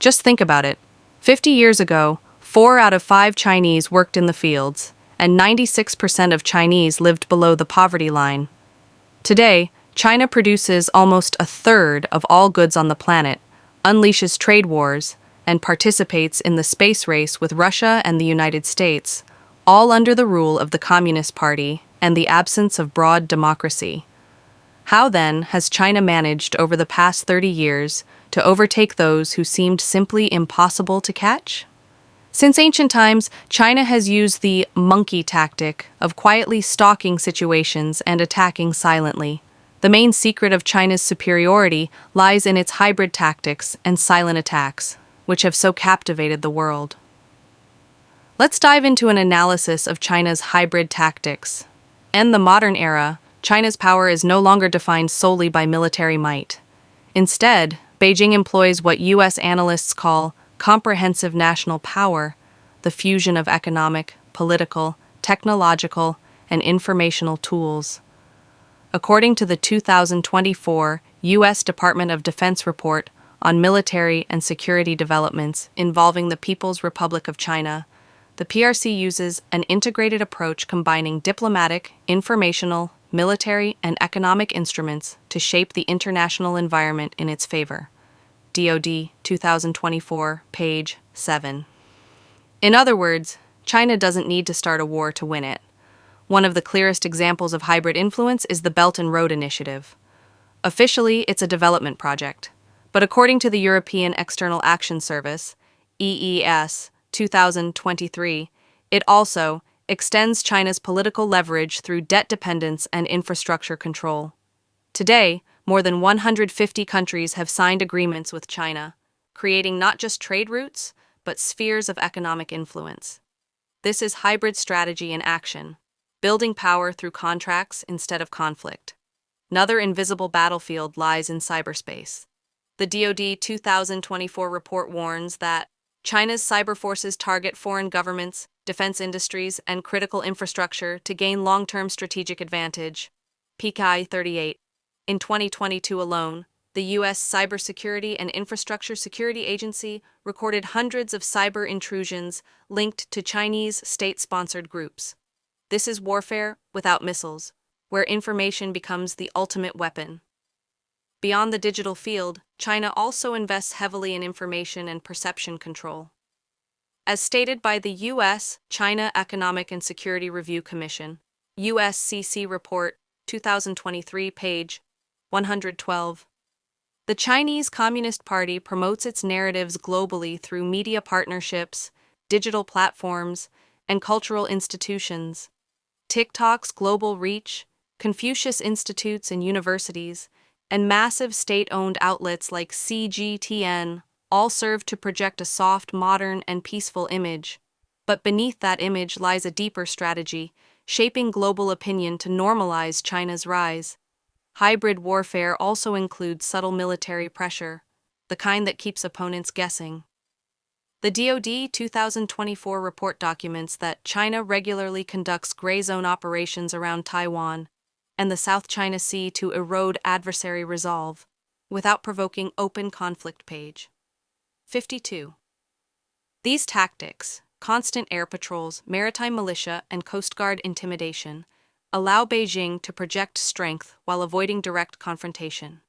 Just think about it. 50 years ago, 4 out of 5 Chinese worked in the fields, and 96% of Chinese lived below the poverty line. Today, China produces almost a third of all goods on the planet, unleashes trade wars, and participates in the space race with Russia and the United States, all under the rule of the Communist Party and the absence of broad democracy. How, then, has China managed over the past 30 years to overtake those who seemed simply impossible to catch? Since ancient times, China has used the monkey tactic of quietly stalking situations and attacking silently. The main secret of China's superiority lies in its hybrid tactics and silent attacks, which have so captivated the world. Let's dive into an analysis of China's hybrid tactics. In the modern era, China's power is no longer defined solely by military might. Instead, Beijing employs what U.S. analysts call comprehensive national power, the fusion of economic, political, technological, and informational tools. According to the 2024 U.S. Department of Defense report on military and security developments involving the People's Republic of China, the PRC uses an integrated approach combining diplomatic, informational, military, and economic instruments to shape the international environment in its favor. DoD 2024, page 7. In other words, China doesn't need to start a war to win it. One of the clearest examples of hybrid influence is the Belt and Road Initiative. Officially, it's a development project, but according to the European External Action Service, EES 2023, it also extends China's political leverage through debt dependence and infrastructure control. Today, more than 150 countries have signed agreements with China, creating not just trade routes, but spheres of economic influence. This is hybrid strategy in action, building power through contracts instead of conflict. Another invisible battlefield lies in cyberspace. The DoD 2024 report warns that China's cyber forces target foreign governments, defense industries, and critical infrastructure to gain long-term strategic advantage. PKI 38. In 2022 alone, the U.S. Cybersecurity and Infrastructure Security Agency recorded hundreds of cyber intrusions linked to Chinese state-sponsored groups. This is warfare without missiles, where information becomes the ultimate weapon. Beyond the digital field, China also invests heavily in information and perception control. As stated by the U.S. China Economic and Security Review Commission, USCC Report 2023, page 112, the Chinese Communist Party promotes its narratives globally through media partnerships, digital platforms, and cultural institutions. TikTok's global reach, Confucius institutes and universities, and massive state-owned outlets like CGTN all serve to project a soft, modern, and peaceful image. But beneath that image lies a deeper strategy, shaping global opinion to normalize China's rise. Hybrid warfare also includes subtle military pressure, the kind that keeps opponents guessing. The DoD 2024 report documents that China regularly conducts gray zone operations around Taiwan and the South China Sea to erode adversary resolve, without provoking open conflict. Page 52. These tactics, constant air patrols, maritime militia, and Coast Guard intimidation, allow Beijing to project strength while avoiding direct confrontation.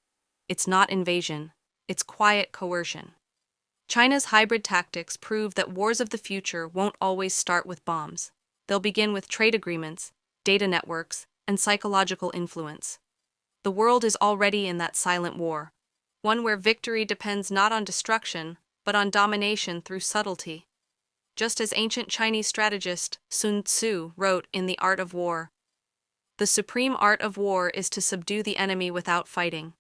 It's not invasion, it's quiet coercion. China's hybrid tactics prove that wars of the future won't always start with bombs. They'll begin with trade agreements, data networks, and psychological influence. The world is already in that silent war, one where victory depends not on destruction, but on domination through subtlety. Just as ancient Chinese strategist Sun Tzu wrote in The Art of War, "The supreme art of war is to subdue the enemy without fighting."